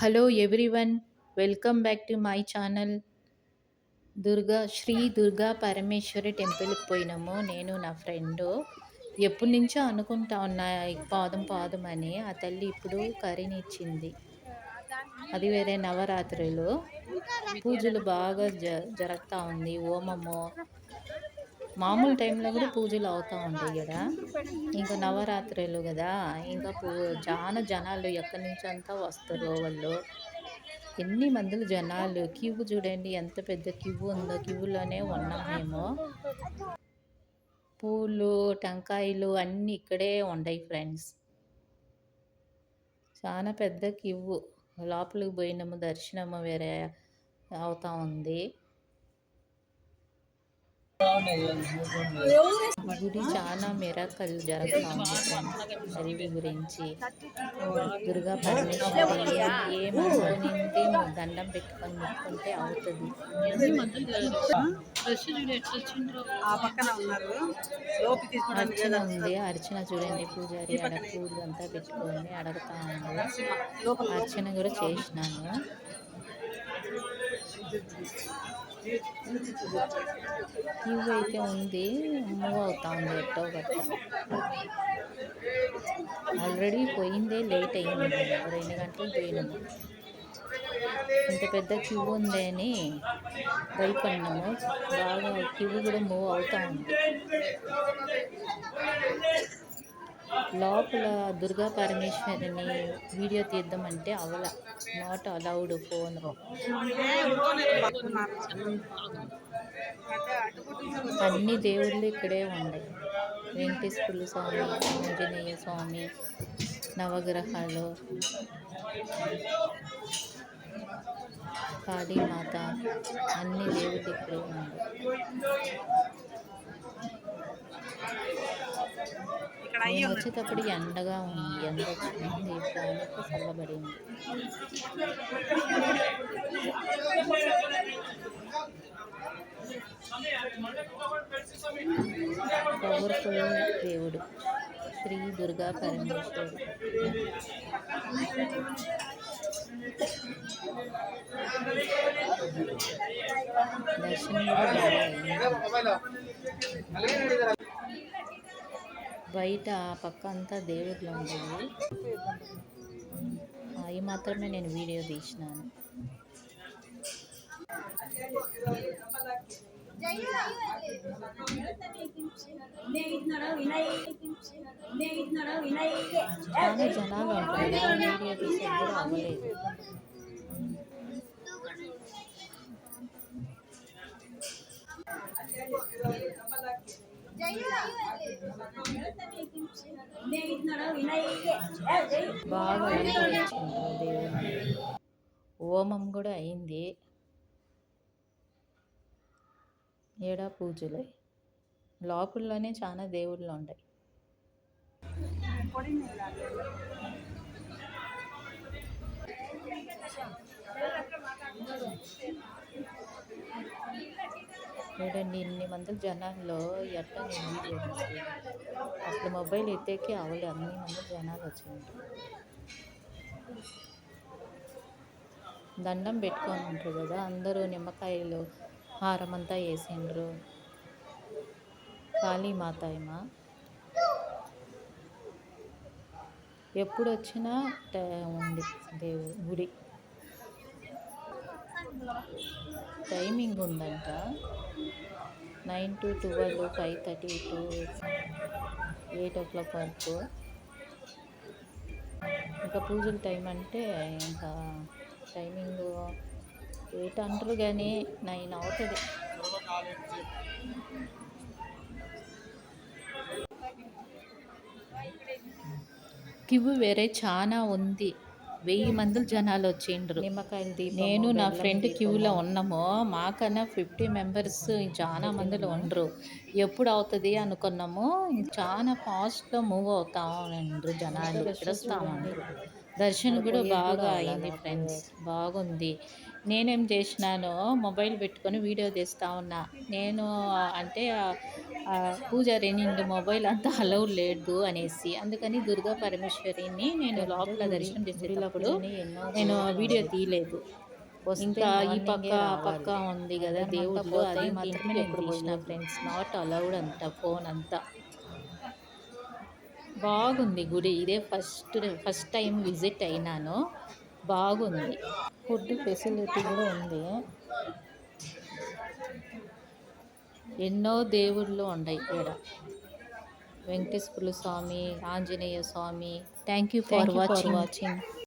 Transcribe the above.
Hello everyone, welcome back to my channel. Sri Durga Parameshwari టెంపుల్కి పోయినాము నేను నా ఫ్రెండు. ఎప్పటి నుంచో అనుకుంటా ఉన్నా పాదం పాదం అని. ఆ తల్లి ఇప్పుడు కరినిచ్చింది. అది వేరే నవరాత్రులు పూజలు బాగా జరుగుతూ ఉంది. హోమము మామూలు టైంలో కూడా పూజలు అవుతూ ఉంటాయి కదా. ఇంకా నవరాత్రులు కదా, ఇంకా చాలా జనాలు ఎక్కడి నుంచి అంతా వస్తారు. వాళ్ళు ఎన్ని మందులు జనాలు, క్యూ చూడండి ఎంత పెద్ద క్యూ ఉందో. క్యూలోనే ఉన్నాం మేము. పూలు టెంకాయలు అన్నీ ఇక్కడే ఉన్నాయి ఫ్రెండ్స్. చాలా పెద్ద క్యూ. లోపలికి పోయినాము, దర్శనము వేరే అవుతా ఉంది. గుడి చాలా మిరాకల్ జరుగుతూ ఉంది ఫ్రెండ్స్. అరివి గురించి దుర్గా పరమేశ్వరి ఏమనుకునింది దండం పెట్టుకొని ముట్టుకుంటే అవుతుంది. అర్చన ఉంది. అర్చన చూడండి, పూజారి ఆడ పూలు అంతా పెట్టుకొని అడుగుతా ఉంది. అర్చన కూడా చేసినాను. క్యూ అయితే ఉంది, మూవ్ అవుతా ఉంది ఎట్టో గట్ట. ఆల్రెడీ పోయిందే లేట్ అయింది. 2 గంటలకు పోయినాము. ఇంత పెద్ద క్యూ ఉంది అని భయపడినాము. బాగా క్యూ కూడా మూవ్ అవుతా ఉంది. లోపల దుర్గా పరమేశ్వరిని వీడియో తీద్దామంటే అవల, నాట్ అలౌడ్ ఫోన్. అన్ని దేవుళ్ళు ఇక్కడే ఉన్నాయి. వెంకటేశ్వర స్వామి, ఆంజనేయ స్వామి, నవగ్రహాలు, కాళీమాత, అన్ని దేవుళ్ళు ఇక్కడే ఉన్నాయి. మేము వచ్చేటప్పుడు ఎండగా ఉంది. ఎండ వచ్చింది, దానికి చల్లబడింది. పవర్ఫుల్ దేవుడు శ్రీ దుర్గా పరమేశ్వరి. దర్శనం కూడా బాగా అయింది. బయట పక్క అంతా దేవుళ్ళు ఉండేవి. అవి మాత్రమే నేను వీడియో తీసినాను. చాలా జనాలు ఉంటారు కదా, వీడియో తీసేది కూడా అవ్వలేదు. బాగా అలంకరించారు దేవుని. హోమం కూడా అయింది. ఏడా పూజలు లోపలలోనే చాలా దేవుళ్ళు ఉంటాయి. చూడండి, ఇన్ని మంది జనాల్లో ఎట్లా నేను వీడియో తీసేది. అసలు మొబైల్ ఎత్తేకి అవలే, అన్ని మంది జనాలు వచ్చిండ్రు. దండం పెట్టుకొని ఉంటారు కదా అందరూ. నిమ్మకాయలు హారం అంతా వేసిండ్రు. కాళీమాత ఏమా ఎప్పుడు వచ్చినా ఉంది దేవుడు గుడి. టైమింగ్ ఉందంట, 9 to 12, 5:30 to 8 o'clock వరకు. ఇంకా పూజల టైం అంటే ఇంకా టైమింగ్ 8 అంటారు కానీ 9 అవుతుంది. క్యూ వేరే చాలా ఉంది. 1000 మంది జనాలు వచ్చిండ్రు. నేను నా ఫ్రెండ్ క్యూలో ఉన్నాము. మాకన్నా 50 మెంబర్స్ చాలా మందిలో ఉండరు. ఎప్పుడు అవుతుంది అనుకున్నాము. చాలా ఫాస్ట్గా మూవ్ అవుతా ఉండ్రు జనాలు, వస్తూ ఉండ్రు. దర్శనం ఆడ గూడా పోయేకి గూడా బాగా అవ్వలా అయింది నాకు. ఫ్రెండ్స్. బాగుంది. నేనేం జేషినానో మొబైల్ బెట్టుకొని వీడియో తీస్తా ఉన్నా. నేను అంటే పూజారి నిండు మొబైల్ అంతా అలౌడ్ లేదు అనేసి. అందుకని దుర్గా పరమేశ్వరిని నేను పెద్ద లోపల గుడి. దర్శనం గుడి చేసేటప్పుడు లోపలనే ఎన్నో నేను వీడియో దేవుళ్ళుంటాయి. తీయలేదు. వస్తే ఇంకా ఈ పక్క, మార్నింగే ఆ పక్క రావాలి. ఉంది గదా అందరమంతా దేవుళ్ళు. పోతే అది మాత్రమే ఇంటికి నేను ఎప్పుడు తీషినా పోయేది. ఫ్రెండ్స్. నాట్ అలౌడ్ అంట ఫోనంతా. బాగుంది గుడి. ఇదే ఫస్ట్ టైమ్ విజిట్ అయినాను. బాగుంది. ఫుడ్ ఫెసిలిటీ గూడా ఉంది. ఎన్నో దేవుళ్ళు ఉండయి ఈడ. Venkateswarlu Swamy, Anjaneya Swamy. Thank you for thank you for watching. Watching.